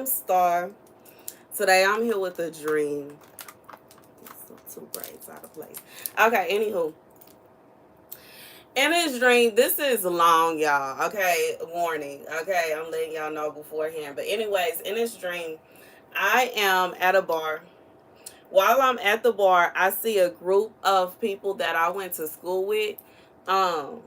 am Star. Today I'm here with a dream. Two braids out of place. Okay, anywho. In this dream, this is long, y'all. Okay, warning. Okay, I'm letting y'all know beforehand. But anyways, in this dream, I am at a bar. While I'm at the bar, I see a group of people that I went to school with. Um,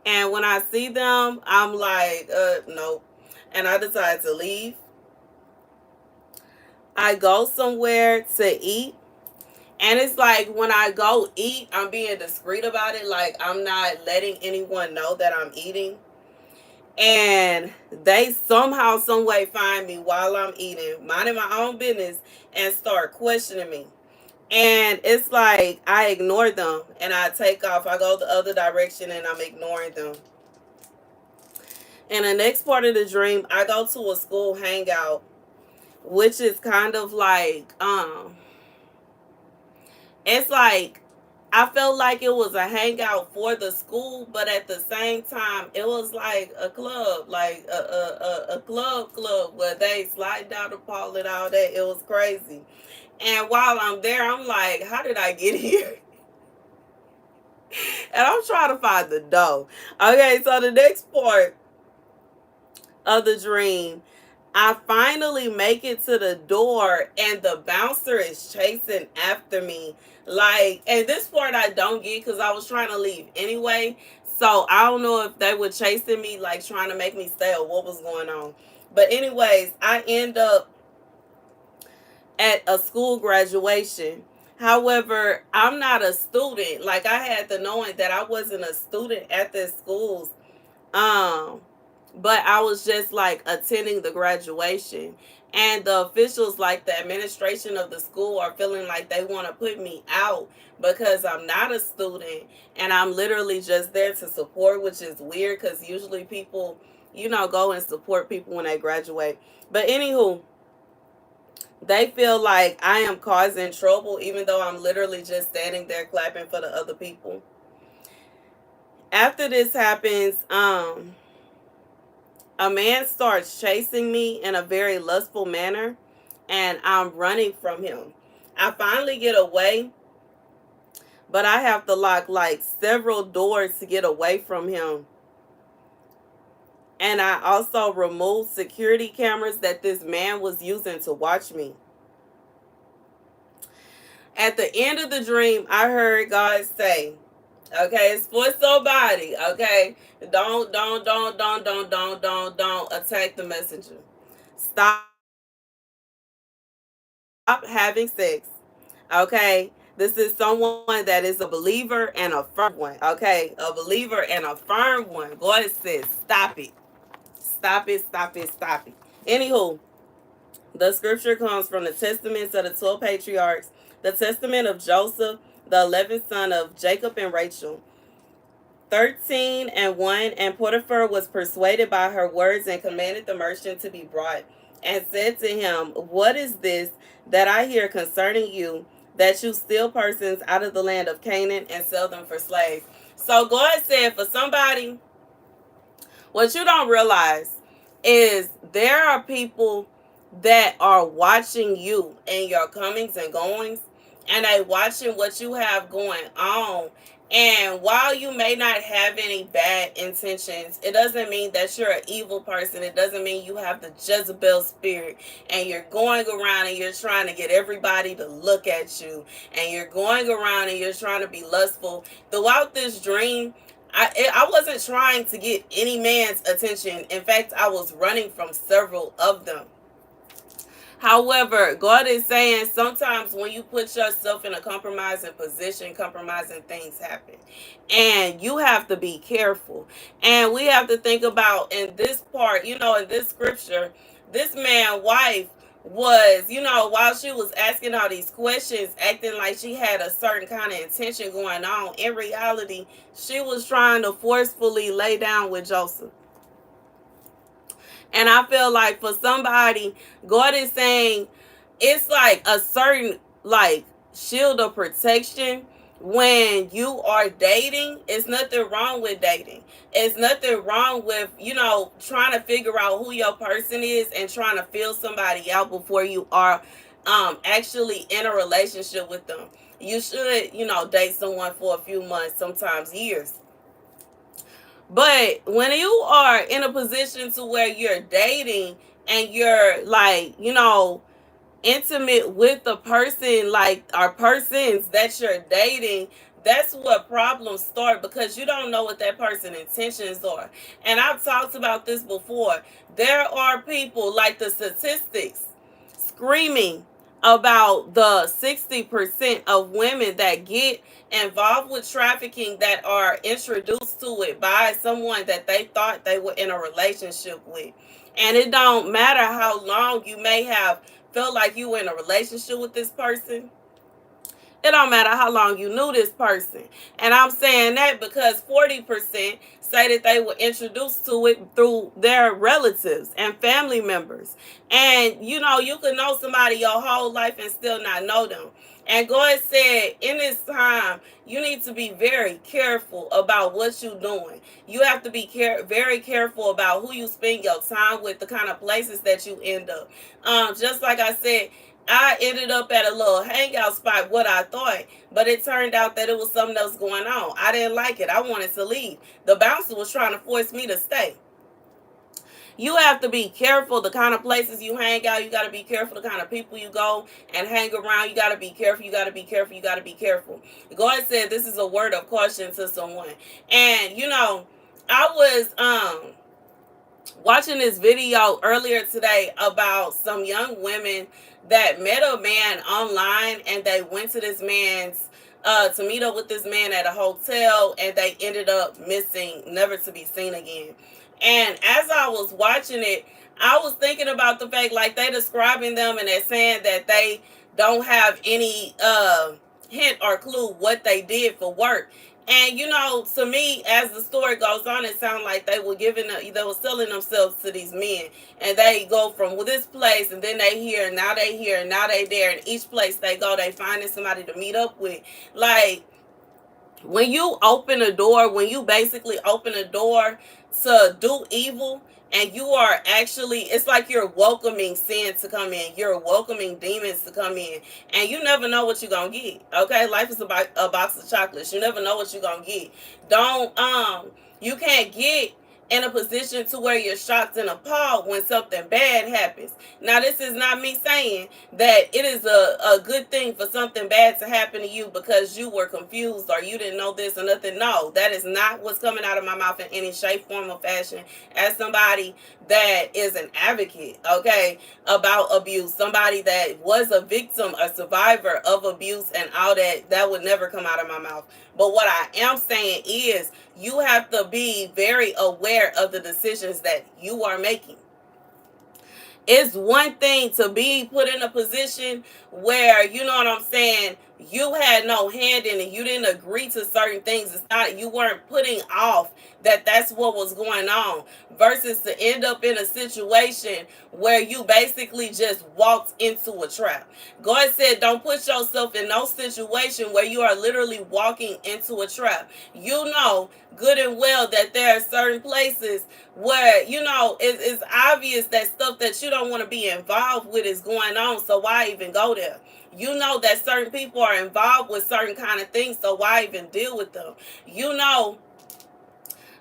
and when I see them, I'm like, nope. And I decide to leave. I go somewhere to eat. And it's like when I go eat, I'm being discreet about it. Like I'm not letting anyone know that I'm eating. And they somehow, some way find me while I'm eating, minding my own business, and start questioning me. And it's like I ignore them and I take off. I go the other direction and I'm ignoring them. And the next part of the dream, I go to a school hangout, which is kind of like it's like I felt like it was a hangout for the school, but at the same time, it was like a club, like a club where they slide down the pole and all that. It was crazy. And while I'm there, I'm like, how did I get here? And I'm trying to find the dough. Okay, so the next part of the dream, I finally make it to the door and the bouncer is chasing after me. Like, and this part I don't get because I was trying to leave anyway. So I don't know if they were chasing me, like trying to make me stay or what was going on. But anyways, I end up at a school graduation. However, I'm not a student. Like I had the knowing that I wasn't a student at this school. Um, but I was just like attending the graduation. And the officials, like the administration of the school, are feeling like they want to put me out because I'm not a student and I'm literally just there to support, which is weird because usually people, go and support people when they graduate. But anywho, they feel like I am causing trouble even though I'm literally just standing there clapping for the other people. After this happens, a man starts chasing me in a very lustful manner, and I'm running from him. I finally get away, but I have to lock like several doors to get away from him. And I also removed security cameras that this man was using to watch me. At the end of the dream, I heard God say, okay, it's for somebody, okay? Don't attack the messenger. Stop having sex, okay? This is someone that is a believer and a firm one, okay? A believer and a firm one. God says, stop it. Stop it, stop it, stop it. Anywho, the scripture comes from the Testaments of the 12 patriarchs, the Testament of Joseph, the 11th son of Jacob and Rachel. 13 and 1. And Potiphar was persuaded by her words and commanded the merchant to be brought, and said to him, what is this that I hear concerning you, that you steal persons out of the land of Canaan and sell them for slaves? So God said, for somebody, what you don't realize is there are people that are watching you and your comings and goings, and they watching what you have going on. And while you may not have any bad intentions, it doesn't mean that you're an evil person. It doesn't mean you have the Jezebel spirit and you're going around and you're trying to get everybody to look at you, and you're going around and you're trying to be lustful. Throughout this dream, I wasn't trying to get any man's attention. In fact, I was running from several of them. However, God is saying sometimes when you put yourself in a compromising position, compromising things happen. And you have to be careful. And we have to think about in this part, in this scripture, this man's wife was, while she was asking all these questions, acting like she had a certain kind of intention going on. In reality, she was trying to forcefully lay down with Joseph. And I feel like for somebody, God is saying it's like a certain like shield of protection when you are dating, it's nothing wrong with dating. It's nothing wrong with, trying to figure out who your person is and trying to feel somebody out before you are actually in a relationship with them. You should, date someone for a few months, sometimes years. But when you are in a position to where you're dating and you're like, intimate with the person, like, or persons that you're dating, that's what problems start, because you don't know what that person's intentions are. And I've talked about this before. There are people, like, the statistics screaming about the 60% of women that get involved with trafficking that are introduced to it by someone that they thought they were in a relationship with. And it don't matter how long you may have felt like you were in a relationship with this person. It don't matter how long you knew this person. And I'm saying that because 40% say that they were introduced to it through their relatives and family members. And you could know somebody your whole life and still not know them. And God said in this time, you need to be very careful about what you're doing. You have to be very careful about who you spend your time with, the kind of places that you end up. Just like I said, I ended up at a little hangout spot, what I thought, but it turned out that it was something else going on. I didn't like it. I wanted to leave. The bouncer was trying to force me to stay. You have to be careful the kind of places you hang out. You got to be careful the kind of people you go and hang around. You got to be careful. You got to be careful. You got to be careful. God said this is a word of caution to someone. And I was watching this video earlier today about some young women that met a man online, and they went to this man's to meet up with this man at a hotel, and they ended up missing, never to be seen again. And as I was watching it, I was thinking about the fact, like, they describing them and they're saying that they don't have any hint or clue what they did for work. And to me, as the story goes on, it sounded like they were selling themselves to these men, and they go from this place, and then they here, and now they here, and now they there, and each place they go, they finding somebody to meet up with. Like, when you basically open a door to do evil, and you are actually, it's like you're welcoming sin to come in, you're welcoming demons to come in, and you never know what you're gonna get. Okay, life is about a box of chocolates. You never know what you're gonna get. Don't You can't get in a position to where you're shocked and appalled when something bad happens. Now, this is not me saying that it is a good thing for something bad to happen to you because you were confused or you didn't know this or nothing. No, that is not what's coming out of my mouth in any shape, form, or fashion. As somebody that is an advocate, okay, about abuse, somebody that was a victim, a survivor of abuse and all that, that would never come out of my mouth. But what I am saying is, you have to be very aware of the decisions that you are making. It's one thing to be put in a position where, you know what I'm saying, you had no hand in it. You didn't agree to certain things. It's not, you weren't putting off that that's what was going on, versus to end up in a situation where you basically just walked into a trap. God said don't put yourself in no situation where you are literally walking into a trap. You know good and well that there are certain places where it's obvious that stuff that you don't want to be involved with is going on, so why even go there? You know that certain people are involved with certain kind of things, so why even deal with them?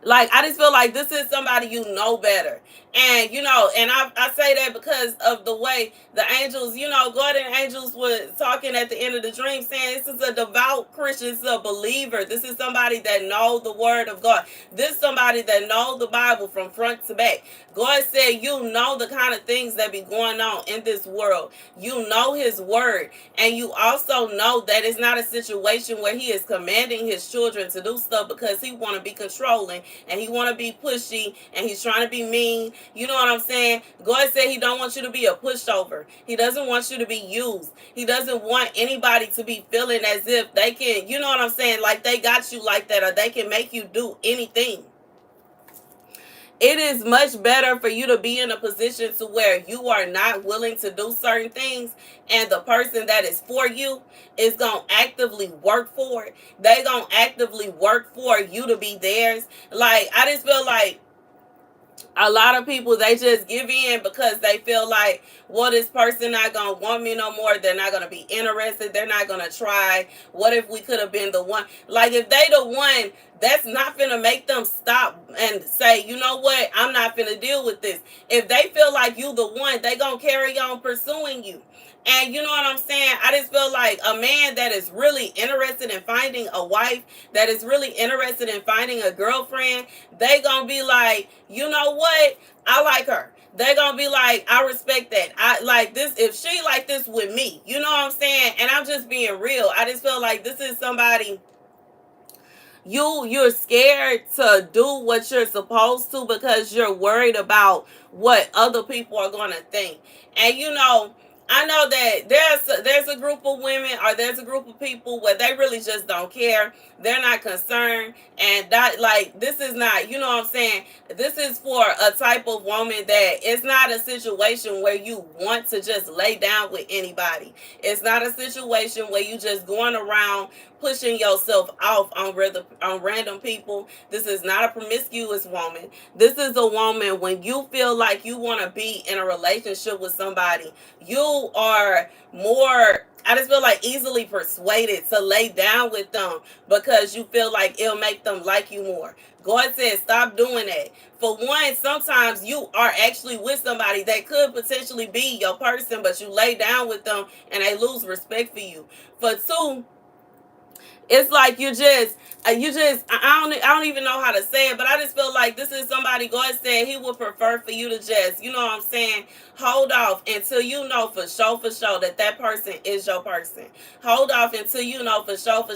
Like, I just feel like this is somebody you know better. And, and I say that because of the way the angels, God and angels were talking at the end of the dream, saying this is a devout Christian, this is a believer. This is somebody that knows the word of God. This is somebody that knows the Bible from front to back. God said you know the kind of things that be going on in this world. You know his word. And you also know that it's not a situation where he is commanding his children to do stuff because he want to be controlling and he want to be pushy and he's trying to be mean. You know what I'm saying? God said he don't want you to be a pushover. He doesn't want you to be used. He doesn't want anybody to be feeling as if they can, you know what I'm saying, like they got you like that, or they can make you do anything. it is much better for you to be in a position to where you are not willing to do certain things, and the person that is for you is going to actively work for it. They going to actively work for you to be theirs. Like, I just feel like a lot of people, they just give in because they feel like, well, this person not gonna want me no more, they're not gonna be interested, they're not gonna try. What if we could have been the one? Like, if they the one, that's not gonna make them stop and say, you know what, I'm not gonna deal with this. If they feel like you the one, they gonna carry on pursuing you. And you know what I'm saying? I just feel like a man that is really interested in finding a wife, that is really interested in finding a girlfriend, they gonna be like, you know what? I like her. They gonna be like, I respect that. I like this. If she like this with me, you know what I'm saying? And I'm just being real. I just feel like this is somebody, you're scared to do what you're supposed to because you're worried about what other people are going to think. And you know, I know that there's a group of women, or there's a group of people where they really just don't care. They're not concerned, and that, like, this is not, you know what I'm saying, this is for a type of woman that it's not a situation where you want to just lay down with anybody. It's not a situation where you just going around pushing yourself off on random people. This is not a promiscuous woman. This is a woman, when you feel like you want to be in a relationship with somebody, you are more, I just feel like, easily persuaded to lay down with them because you feel like it'll make them like you more. God said stop doing that. For one, sometimes you are actually with somebody that could potentially be your person, but you lay down with them and they lose respect for you. For two, it's like I don't even know how to say it, but I just feel like this is somebody God said he would prefer for you to just, you know what I'm saying, hold off until you know for sure that that person is your person. Hold off until you know for sure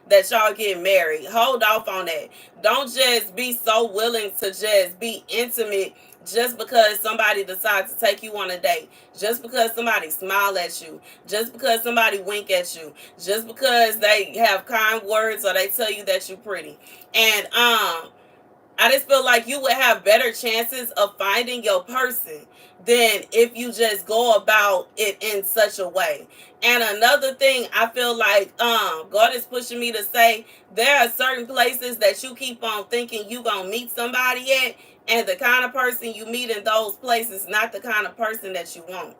that y'all get married. Hold off on that. Don't just be so willing to just be intimate just because somebody decides to take you on a date, just because somebody smile at you, just because somebody wink at you, just because they have kind words or they tell you that you're pretty. And I just feel like you would have better chances of finding your person than if you just go about it in such a way. And another thing, I feel like God is pushing me to say, there are certain places that you keep on thinking you gonna meet somebody at, and the kind of person you meet in those places not the kind of person that you want.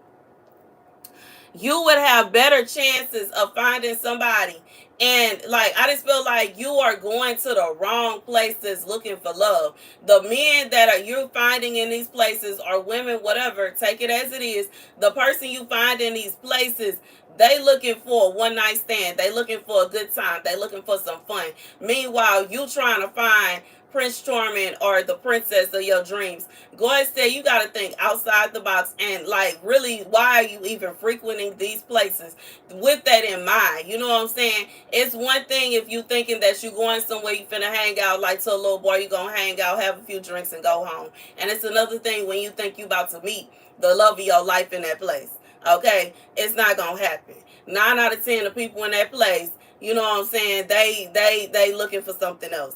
You would have better chances of finding somebody. And like, I just feel like you are going to the wrong places looking for love. The men that are you finding in these places, or women, whatever, take it as it is, the person you find in these places, they looking for a one night stand, they looking for a good time, they looking for some fun. Meanwhile, you trying to find Prince Charming or the princess of your dreams. God said you got to think outside the box, and like, really, why are you even frequenting these places with that in mind? You know what I'm saying? It's one thing if you thinking that you going somewhere you finna hang out, like to a little boy, you gonna hang out, have a few drinks and go home. And it's another thing when you think you about to meet the love of your life in that place. Okay? It's not gonna happen. 9 out of 10 of people in that place, you know what I'm saying, they looking for something else.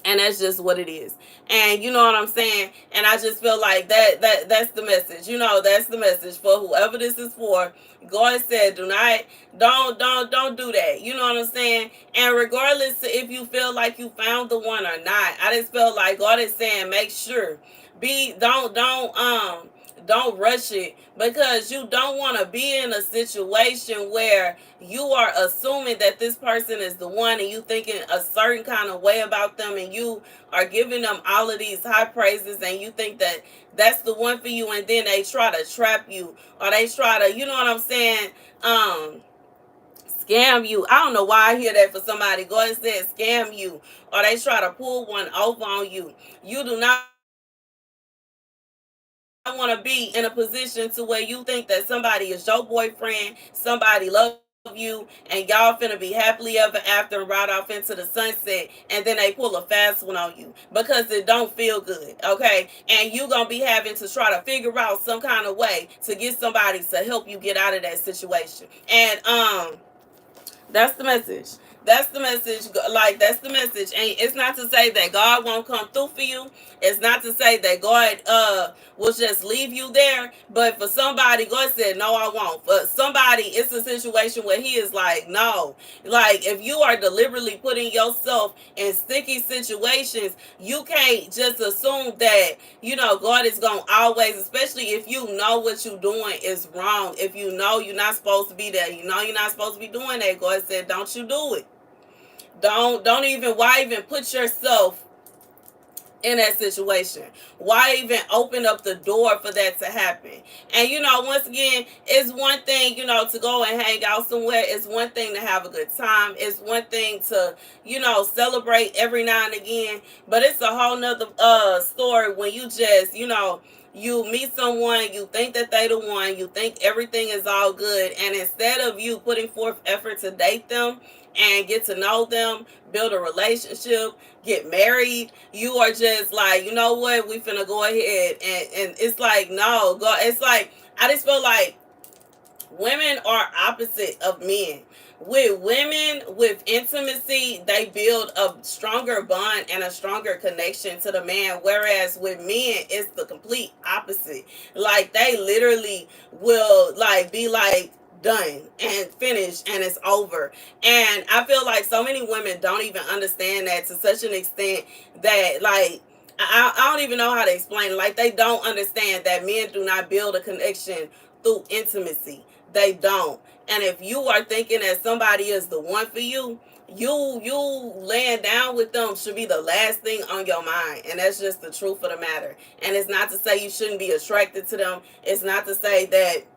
And that's just what it is. And you know what I'm saying? And I just feel like that's the message. You know, that's the message for whoever this is for. God said, do not, don't do that. You know what I'm saying? And regardless to if you feel like you found the one or not, I just feel like God is saying, make sure, be don't rush it, because you don't want to be in a situation where you are assuming that this person is the one, and you thinking a certain kind of way about them, and you are giving them all of these high praises, and you think that that's the one for you, and then they try to trap you, or they try to, you know what I'm saying, scam you. I don't know why I hear that for somebody. Go and say scam you, or they try to pull one over on you. You do not want to be in a position to where you think that somebody is your boyfriend, somebody love you, and y'all finna be happily ever after and ride off into the sunset, and then they pull a fast one on you because it don't feel good. Okay? And you gonna be having to try to figure out some kind of way to get somebody to help you get out of that situation. And that's the message. That's the message. Like, that's the message. And it's not to say that God won't come through for you. It's not to say that God will just leave you there. But for somebody, God said, no, I won't. For somebody, it's a situation where he is like, no. Like, if you are deliberately putting yourself in sticky situations, you can't just assume that, God is going to always, especially if you know what you're doing is wrong. If you know you're not supposed to be there, you're not supposed to be doing that. God said, don't you do it. Don't even, why even put yourself in that situation? Why even open up the door for that to happen? And once again, it's one thing, to go and hang out somewhere. It's one thing to have a good time. It's one thing to, celebrate every now and again. But it's a whole nother story when you just, you meet someone, you think that they the one, you think everything is all good, and instead of you putting forth effort to date them and get to know them, build a relationship, get married, you are just like, you know what, we finna go ahead, and it's like, no, go. It's like, I just feel like women are opposite of men. With women, with intimacy, they build a stronger bond and a stronger connection to the man. Whereas with men, it's the complete opposite. Like, they literally will like be like done and finished and it's over. And I feel like so many women don't even understand that to such an extent that, like, I don't even know how to explain it. Like, they don't understand that men do not build a connection through intimacy. They don't. And if you are thinking that somebody is the one for you, you laying down with them should be the last thing on your mind. And that's just the truth of the matter. And it's not to say you shouldn't be attracted to them. It's not to say that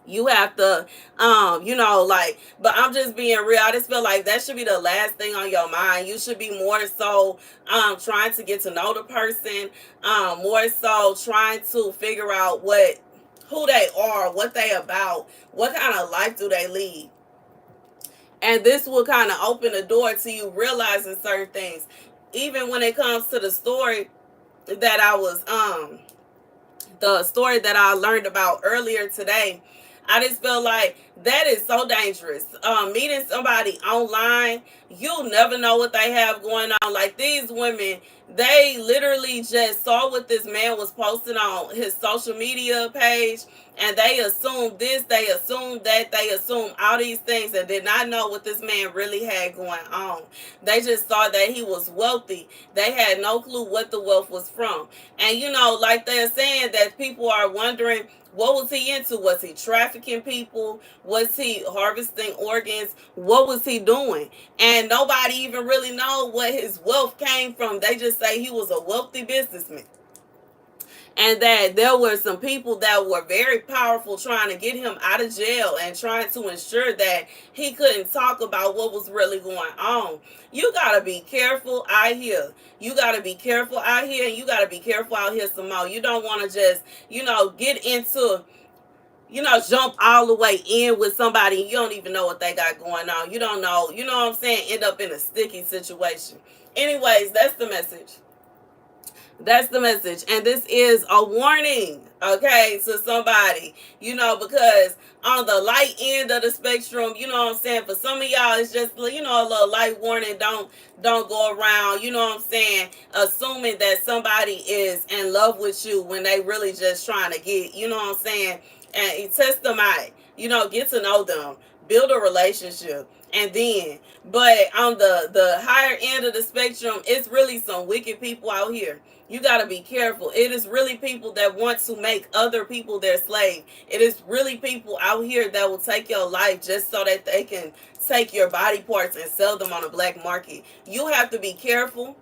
you have to like, but I'm just being real. I just feel like that should be the last thing on your mind. You should be more so trying to get to know the person, more so trying to figure out who they are, what they about, what kind of life do they lead. And this will kind of open the door to you realizing certain things. Even when it comes to the story that I was the story that I learned about earlier today, I just feel like that is so dangerous. Meeting somebody online, you'll never know what they have going on. Like, these women, they literally just saw what this man was posting on his social media page, and they assumed this, they assumed that, they assumed all these things, and did not know what this man really had going on. They just thought that he was wealthy. They had no clue what the wealth was from. And like they're saying, that people are wondering, what was he into? Was he trafficking people? Was he harvesting organs? What was he doing? And nobody even really know what his wealth came from. They just say he was a wealthy businessman. And that there were some people that were very powerful trying to get him out of jail and trying to ensure that he couldn't talk about what was really going on. You gotta be careful out here. You gotta be careful out here, and you gotta be careful out here some more. You don't want to just, get into, jump all the way in with somebody you don't even know what they got going on. You don't know, what I'm saying, end up in a sticky situation. Anyways, that's the message. That's the message. And this is a warning, okay, to somebody, because on the light end of the spectrum, what I'm saying, for some of y'all, it's just, a little light warning. Don't go around, what I'm saying, assuming that somebody is in love with you when they really just trying to get, what I'm saying, and you test them out, get to know them, build a relationship. And then, but on the higher end of the spectrum, it's really some wicked people out here. You got to be careful. It is really people that want to make other people their slave. It is really people out here that will take your life just so that they can take your body parts and sell them on the black market. You have to be careful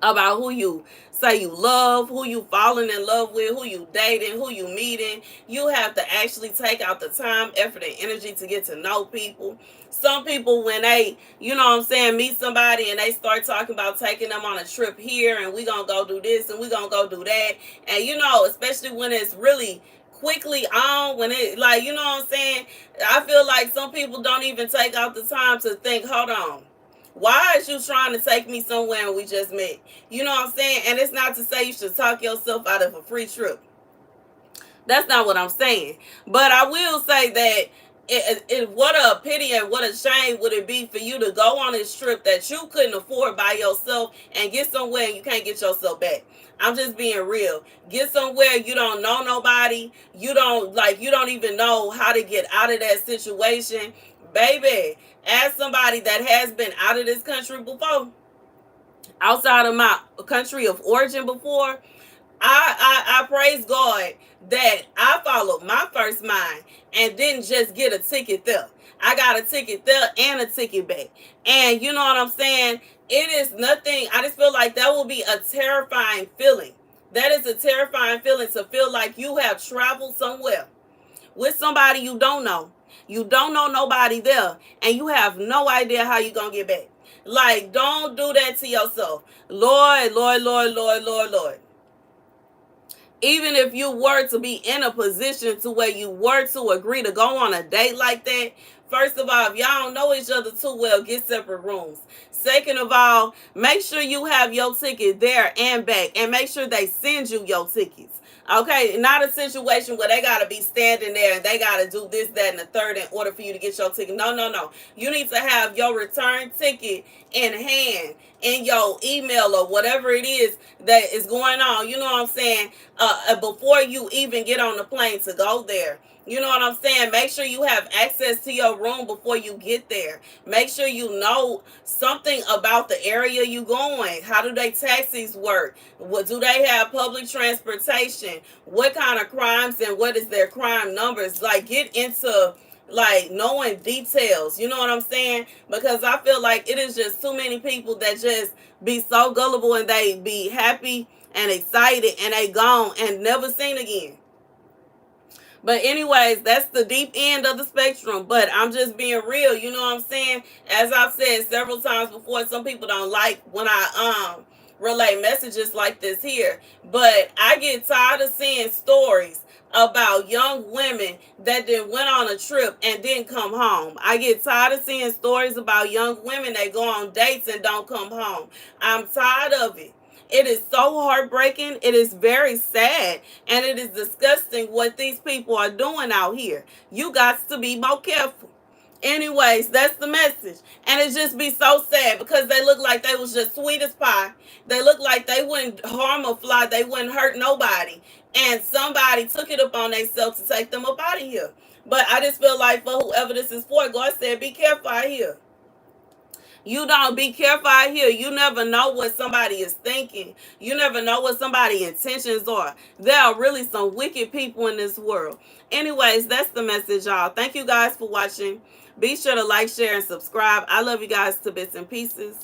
about who you say you love, who you falling in love with, who you dating, who you meeting. You have to actually take out the time, effort, and energy to get to know people. Some people, when they, what I'm saying, meet somebody and they start talking about taking them on a trip here, and we gonna go do this and we gonna go do that. And especially when it's really quickly on, when it, like, what I'm saying, I feel like some people don't even take out the time to think, hold on, why is you trying to take me somewhere and we just met? You know what I'm saying? And it's not to say you should talk yourself out of a free trip. That's not what I'm saying. But I will say that what a pity and what a shame would it be for you to go on this trip that you couldn't afford by yourself and get somewhere and you can't get yourself back. I'm just being real. Get somewhere you don't know nobody. You don't even know how to get out of that situation. Baby, as somebody that has been out of this country before, outside of my country of origin before, I praise God that I followed my first mind and didn't just get a ticket there. I got a ticket there and a ticket back. And you know what I'm saying? It is nothing. I just feel like that will be a terrifying feeling. That is a terrifying feeling to feel like you have traveled somewhere with somebody you don't know. You don't know nobody there, and you have no idea how you're going to get back. Like, don't do that to yourself. Lord, Lord, Lord, Lord, Lord, Lord. Even if you were to be in a position to where you were to agree to go on a date like that, first of all, if y'all don't know each other too well, get separate rooms. Second of all, make sure you have your ticket there and back, and make sure they send you your tickets. Okay, not a situation where they gotta be standing there and they gotta do this, that, and the third in order for you to get your ticket. No, no, no. You need to have your return ticket in hand in your email or whatever it is that is going on. You know what I'm saying? Before you even get on the plane to go there. You know what I'm saying? Make sure you have access to your room before you get there. Make sure you know something about the area you going. How do they taxis work? What do they have public transportation? What kind of crimes and what is their crime numbers? Like, get into like knowing details. You know what I'm saying? Because I feel like it is just too many people that just be so gullible and they be happy and excited and they gone and never seen again. But anyways, that's the deep end of the spectrum. But I'm just being real, you know what I'm saying? As I've said several times before, some people don't like when I relay messages like this here. But I get tired of seeing stories about young women that then went on a trip and didn't come home. I get tired of seeing stories about young women that go on dates and don't come home. I'm tired of it. It is so heartbreaking. It is very sad. And it is disgusting what these people are doing out here. You got to be more careful. Anyways, that's the message. And it just be so sad because they look like they was just sweet as pie. They look like they wouldn't harm a fly. They wouldn't hurt nobody. And somebody took it upon themselves to take them up out of here. But I just feel like for whoever this is for, God said, be careful out here. You don't be careful out here. You never know what somebody is thinking. You never know what somebody's intentions are. There are really some wicked people in this world. Anyways, that's the message, y'all. Thank you guys for watching. Be sure to like, share, and subscribe. I love you guys to bits and pieces.